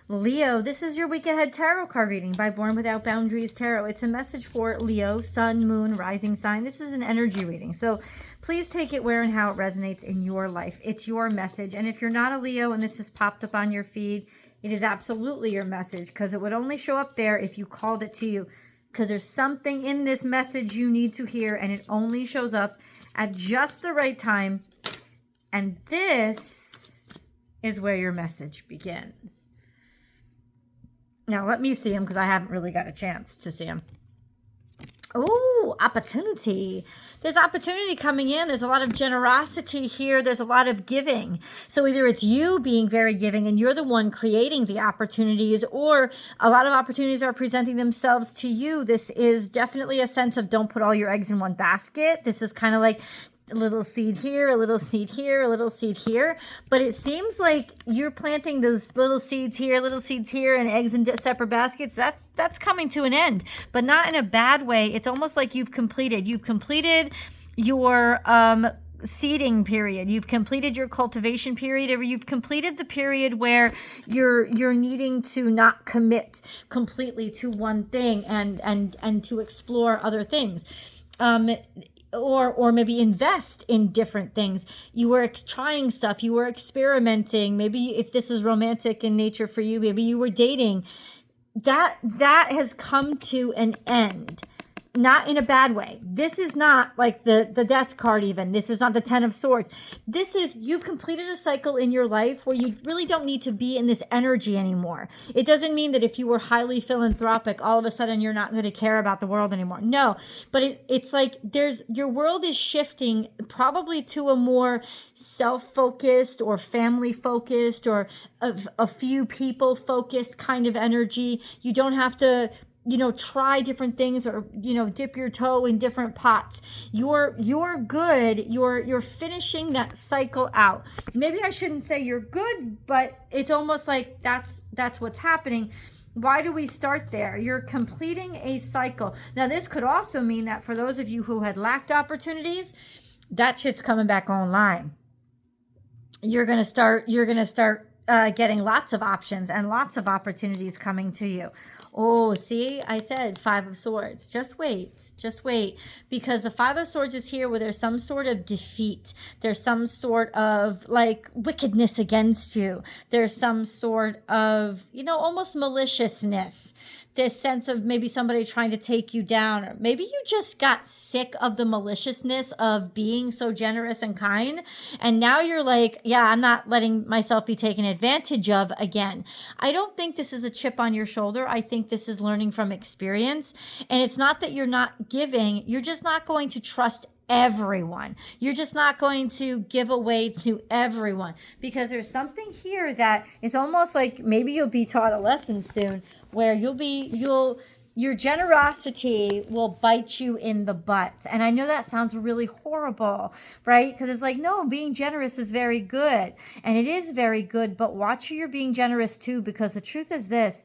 Leo, this is your week ahead tarot card reading by Born Without Boundaries Tarot. It's a message for Leo, sun, moon, rising sign. This is an energy reading. So please take it where and how it resonates in your life. It's your message. And if you're not a Leo and this has popped up on your feed, it is absolutely your message, because it would only show up there if you called it to you, because there's something in this message you need to hear, and it only shows up at just the right time. And this is where your message begins. Now, let me see him, because I haven't really got a chance to see him. Oh, opportunity. There's opportunity coming in. There's a lot of generosity here. There's a lot of giving. So either it's you being very giving and you're the one creating the opportunities, or a lot of opportunities are presenting themselves to you. This is definitely a sense of don't put all your eggs in one basket. This is kind of like a little seed here, a little seed here, a little seed here. But it seems like you're planting those little seeds here, and eggs in separate baskets. That's coming to an end, but not in a bad way. It's almost like you've completed your seeding period. You've completed your cultivation period, or you've completed the period where you're needing to not commit completely to one thing and to explore other things. Or maybe invest in different things. You were trying stuff. You were experimenting. Maybe if this is romantic in nature for you, maybe you were dating. That has come to an end. Not in a bad way. This is not like the death card even. This is not the 10 of swords. This is, you've completed a cycle in your life where you really don't need to be in this energy anymore. It doesn't mean that if you were highly philanthropic, all of a sudden you're not going to care about the world anymore. No, but it's like your world is shifting probably to a more self-focused or family-focused or a few people-focused kind of energy. You don't have to try different things or, dip your toe in different pots. You're good. You're finishing that cycle out. Maybe I shouldn't say you're good, but it's almost like that's what's happening. Why do we start there? You're completing a cycle. Now, this could also mean that for those of you who had lacked opportunities, that shit's coming back online. You're going to start getting lots of options and lots of opportunities coming to you. Oh, see, I said 5 of swords. Just wait, because the 5 of swords is here where there's some sort of defeat. There's some sort of like wickedness against you. There's some sort of, almost maliciousness. This sense of maybe somebody trying to take you down, or maybe you just got sick of the maliciousness of being so generous and kind. And now you're like, yeah, I'm not letting myself be taken advantage of again. I don't think this is a chip on your shoulder. I think this is learning from experience. And it's not that you're not giving. You're just not going to trust everyone. You're just not going to give away to everyone, because there's something here that it's almost like maybe you'll be taught a lesson soon where your generosity will bite you in the butt. And I know that sounds really horrible, right? Because it's like, no, being generous is very good. And it is very good, but watch who you're being generous to, because the truth is this: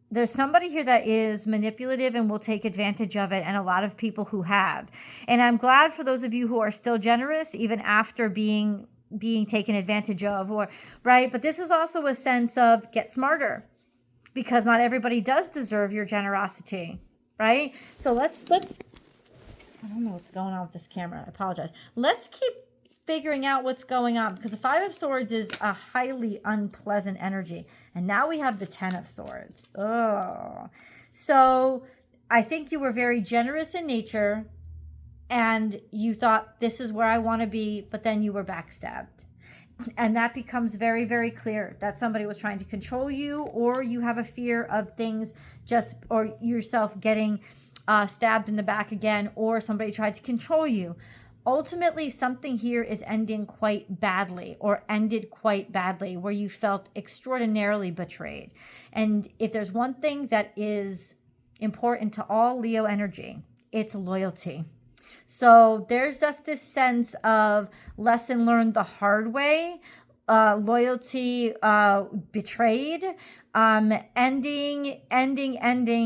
there's somebody here that is manipulative and will take advantage of it, and a lot of people who have. And I'm glad for those of you who are still generous, even after being taken advantage of, or right. But this is also a sense of get smarter, because not everybody does deserve your generosity, right? So let's I don't know what's going on with this camera. I apologize. Let's keep figuring out what's going on, because the 5 of swords is a highly unpleasant energy. And now we have the 10 of swords. Oh, so I think you were very generous in nature and you thought, this is where I want to be, but then you were backstabbed. And that becomes very, very clear that somebody was trying to control you, or you have a fear of things or yourself getting stabbed in the back again, or somebody tried to control you. Ultimately, something here is ending quite badly, or ended quite badly, where you felt extraordinarily betrayed. And if there's one thing that is important to all Leo energy, it's loyalty. So there's just this sense of lesson learned the hard way, loyalty betrayed, ending,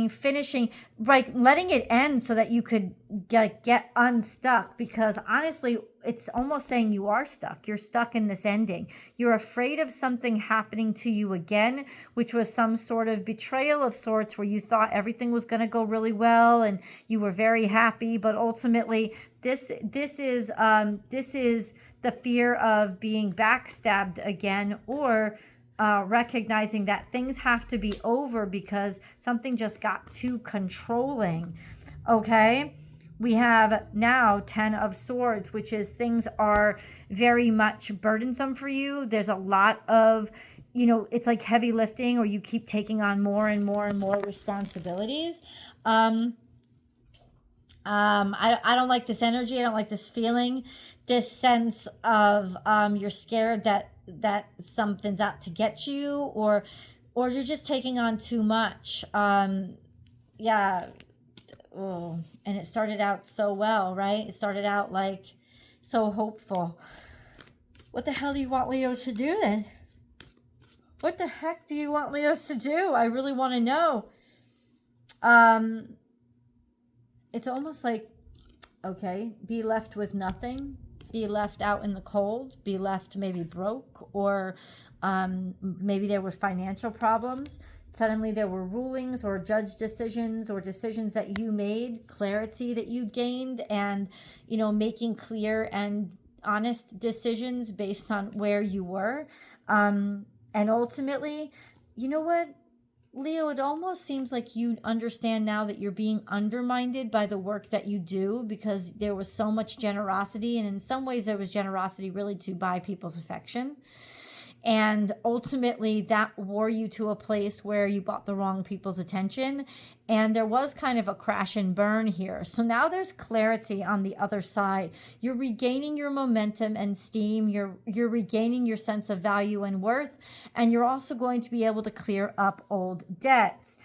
finishing, like letting it end so that you could get unstuck. Because honestly, it's almost saying you are stuck. You're stuck in this ending. You're afraid of something happening to you again, which was some sort of betrayal of sorts, where you thought everything was going to go really well and you were very happy, but ultimately this is the fear of being backstabbed again, or recognizing that things have to be over because something just got too controlling. Okay, we have now 10 of Swords, which is things are very much burdensome for you. There's a lot of, it's like heavy lifting, or you keep taking on more and more and more responsibilities. I don't like this energy. I don't like this feeling, this sense of you're scared that something's out to get you, or you're just taking on too much. Yeah. Oh, and it started out so well, right? It started out like so hopeful. What the hell do you want Leos to do then? What the heck do you want Leos to do? I really want to know. It's almost like, okay, be left with nothing, be left out in the cold, be left maybe broke, or maybe there was financial problems. Suddenly there were rulings or judge decisions or decisions that you made, clarity that you gained, and, making clear and honest decisions based on where you were. And ultimately, you know what, Leo, it almost seems like you understand now that you're being undermined by the work that you do, because there was so much generosity, and in some ways there was generosity really to buy people's affection. And ultimately that wore you to a place where you bought the wrong people's attention. And there was kind of a crash and burn here. So now there's clarity on the other side. You're regaining your momentum and steam. You're regaining your sense of value and worth. And you're also going to be able to clear up old debts.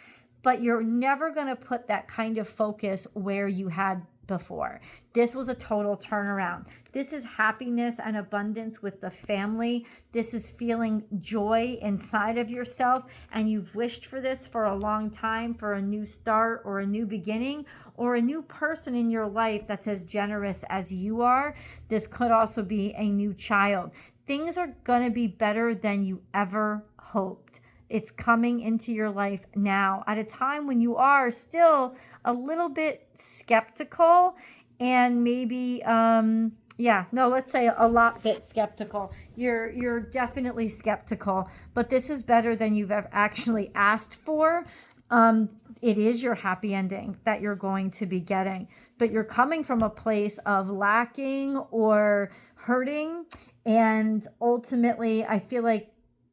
But you're never going to put that kind of focus where you had before. This was a total turnaround. This is happiness and abundance with the family. This is feeling joy inside of yourself, and you've wished for this for a long time, for a new start or a new beginning or a new person in your life that's as generous as you are. This could also be a new child. Things are going to be better than you ever hoped. It's coming into your life now at a time when you are still a little bit skeptical, and maybe, let's say a lot bit skeptical. You're definitely skeptical, but this is better than you've ever actually asked for. It is your happy ending that you're going to be getting, but you're coming from a place of lacking or hurting. And ultimately, I feel like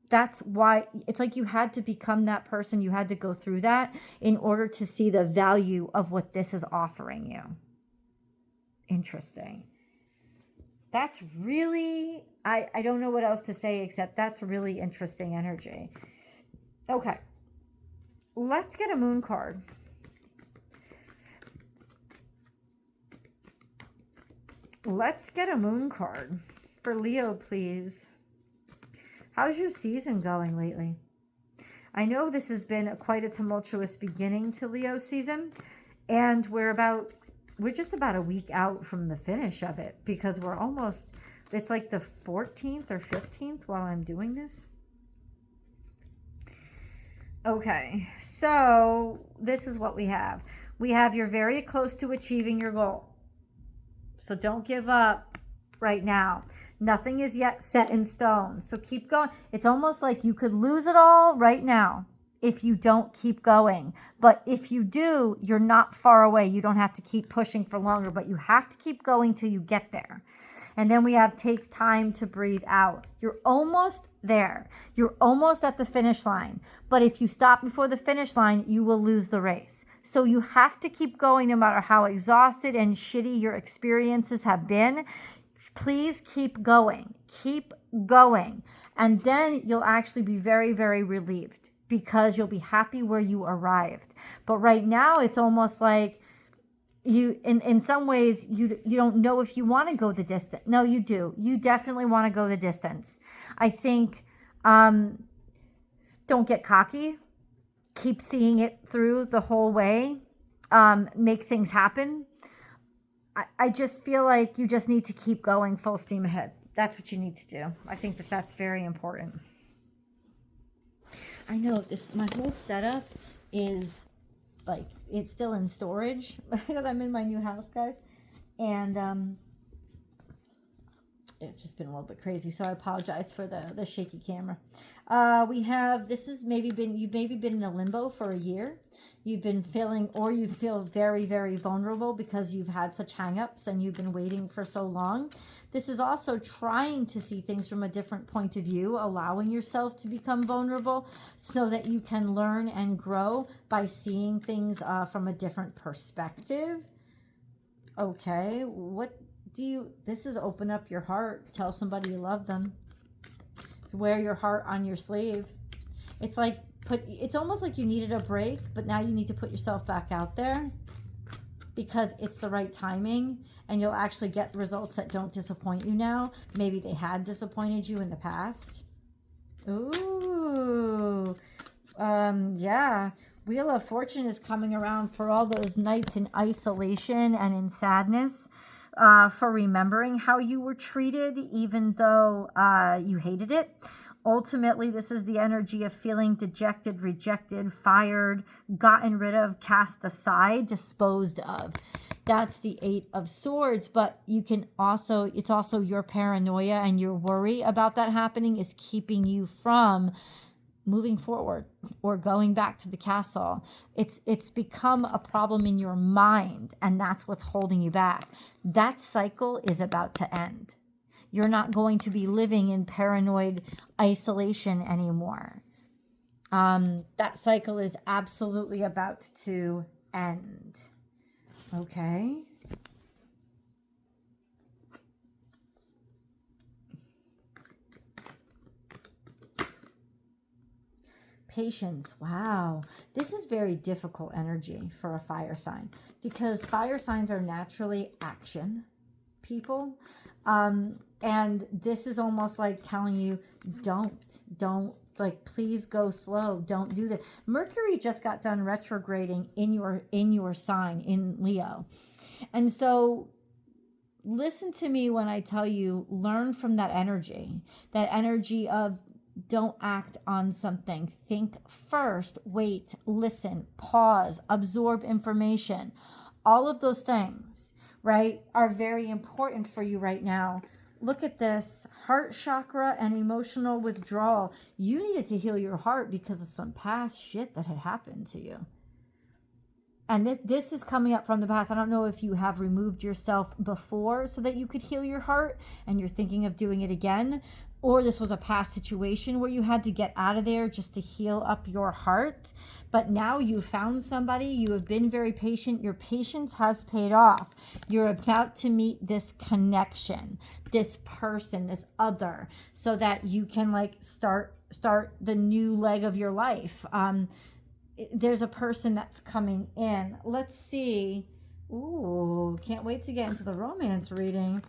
that's why it's like you had to become that person. You had to go through that in order to see the value of what this is offering you. Interesting. That's really, I don't know what else to say except that's really interesting energy. Okay. Let's get a moon card. Let's get a moon card for Leo, please. How's your season going lately? I know this has been quite a tumultuous beginning to Leo season, and we're just about a week out from the finish of it, because it's like the 14th or 15th while I'm doing this. Okay, so this is what we have. We have you're very close to achieving your goal. So don't give up right now. Nothing is yet set in stone. So keep going. It's almost like you could lose it all right now if you don't keep going. But if you do, you're not far away. You don't have to keep pushing for longer, but you have to keep going till you get there. And then we have take time to breathe out. You're almost there. You're almost at the finish line. But if you stop before the finish line, you will lose the race. So you have to keep going no matter how exhausted and shitty your experiences have been. Please keep going. Keep going. And then you'll actually be very, very relieved, because you'll be happy where you arrived. But right now, it's almost like, you in some ways you don't know if you want to go the distance. No, you do. You definitely want to go the distance. I think don't get cocky. Keep seeing it through the whole way. Make things happen. I just feel like you just need to keep going full steam ahead. That's what you need to do. I think that that's very important. I know my whole setup is like, it's still in storage because I'm in my new house, guys. And it's just been a little bit crazy, so I apologize for the shaky camera. You've maybe been in a limbo for a year. You've been feeling, or you feel very, very vulnerable because you've had such hangups and you've been waiting for so long. This is also trying to see things from a different point of view, allowing yourself to become vulnerable so that you can learn and grow by seeing things from a different perspective. Okay, this is open up your heart. Tell somebody you love them. Wear your heart on your sleeve. It's like it's almost like you needed a break, but now you need to put yourself back out there because it's the right timing and you'll actually get results that don't disappoint you now. Maybe they had disappointed you in the past. Ooh. Yeah. Wheel of Fortune is coming around for all those nights in isolation and in sadness. For remembering how you were treated, even though you hated it. Ultimately, this is the energy of feeling dejected, rejected, fired, gotten rid of, cast aside, disposed of. That's the 8 of Swords, but it's also your paranoia and your worry about that happening is keeping you from moving forward or going back to the castle. It's become a problem in your mind, and that's what's holding you back. That cycle is about to end. You're not going to be living in paranoid isolation anymore. That cycle is absolutely about to end. Okay. Patience. Wow. This is very difficult energy for a fire sign because fire signs are naturally action people. And this is almost like telling you, don't, like, please go slow. Don't do this. Mercury just got done retrograding in your sign in Leo. And so listen to me when I tell you, learn from that energy of don't act on something. Think first, wait, listen, pause, absorb information. All of those things, right, are very important for you right now. Look at this, heart chakra and emotional withdrawal. You needed to heal your heart because of some past shit that had happened to you. And this is coming up from the past. I don't know if you have removed yourself before so that you could heal your heart and you're thinking of doing it again, or this was a past situation where you had to get out of there just to heal up your heart. But now you found somebody. You have been very patient. Your patience has paid off. You're about to meet this connection, this person, this other, so that you can like start the new leg of your life. There's a person that's coming in. Let's see. Ooh, can't wait to get into the romance reading.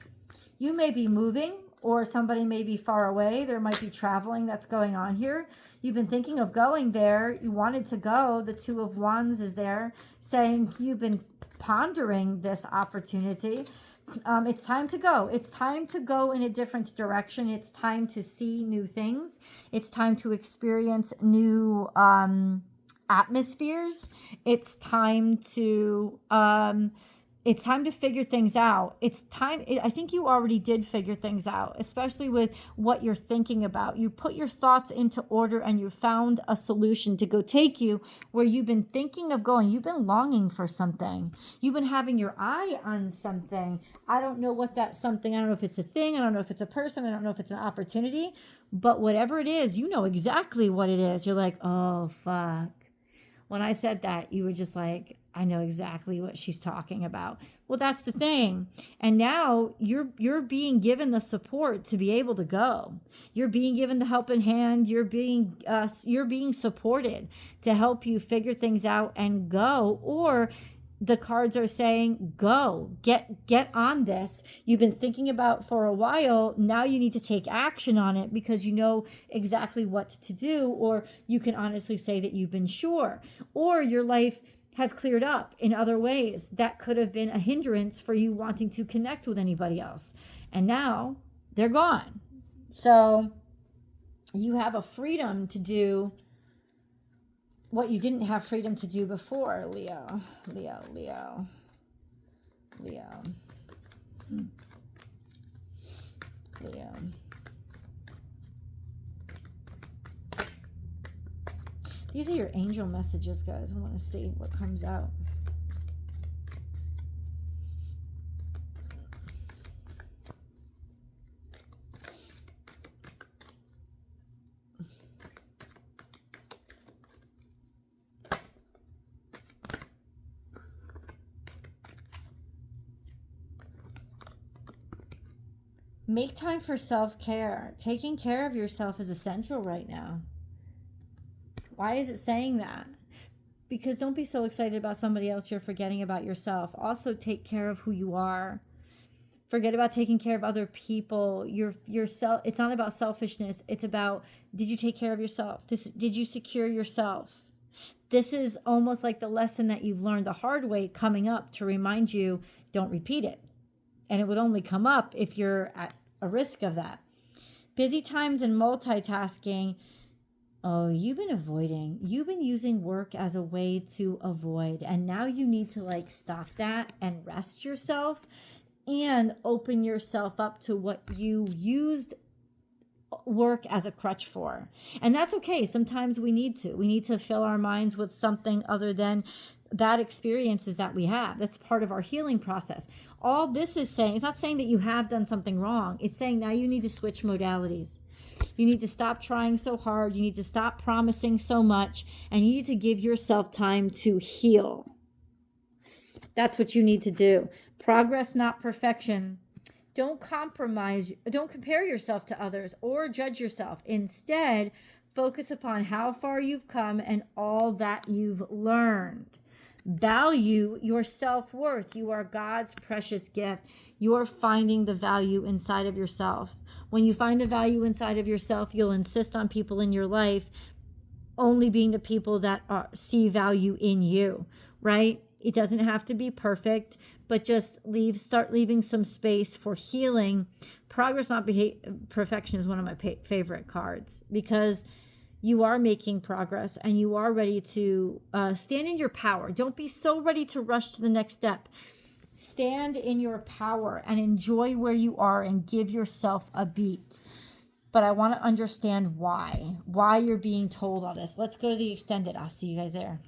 You may be moving, or somebody may be far away. There might be traveling that's going on here. You've been thinking of going there. You wanted to go. The 2 of Wands is there saying you've been pondering this opportunity. It's time to go. It's time to go in a different direction. It's time to see new things. It's time to experience new atmospheres. It's time to figure things out. I think you already did figure things out, especially with what you're thinking about. You put your thoughts into order and you found a solution to go take you where you've been thinking of going. You've been longing for something. You've been having your eye on something. I don't know what that something, I don't know if it's a thing. I don't know if it's a person. I don't know if it's an opportunity, but whatever it is, you know exactly what it is. You're like, oh, fuck. When I said that, you were just like, I know exactly what she's talking about. Well, that's the thing. And now you're being given the support to be able to go. You're being given the helping hand. You're being supported to help you figure things out and go. Or the cards are saying, go, get on this. You've been thinking about for a while. Now you need to take action on it because you know exactly what to do, or you can honestly say that you've been sure, or your life has cleared up in other ways that could have been a hindrance for you wanting to connect with anybody else. And now they're gone. So you have a freedom to do what you didn't have freedom to do before, Leo. Leo. These are your angel messages, guys. I want to see what comes out. Make time for self-care. Taking care of yourself is essential right now. Why is it saying that? Because don't be so excited about somebody else you're forgetting about yourself. Also take care of who you are. Forget about taking care of other people. Yourself. It's not about selfishness. It's about, did you take care of yourself? Did you secure yourself? This is almost like the lesson that you've learned the hard way coming up to remind you, don't repeat it. And it would only come up if you're at a risk of that. Busy times and multitasking. Oh, you've been avoiding. You've been using work as a way to avoid. And now you need to stop that and rest yourself and open yourself up to what you used work as a crutch for. And that's okay. Sometimes we need to fill our minds with something other than bad experiences that we have. That's part of our healing process. All this is saying, it's not saying that you have done something wrong. It's saying now you need to switch modalities. You need to stop trying so hard. You need to stop promising so much. And you need to give yourself time to heal. That's what you need to do. Progress, not perfection. Don't compromise. Don't compare yourself to others or judge yourself. Instead, focus upon how far you've come and all that you've learned. Value your self-worth. You are God's precious gift. You are finding the value inside of yourself. When you find the value inside of yourself, you'll insist on people in your life only being the people that see value in you, right? It doesn't have to be perfect, but just start leaving some space for healing. Progress, not perfection is one of my favorite cards because you are making progress and you are ready to stand in your power. Don't be so ready to rush to the next step. Stand in your power and enjoy where you are and give yourself a beat. But I want to understand why you're being told all this. Let's go to the extended. I'll see you guys there.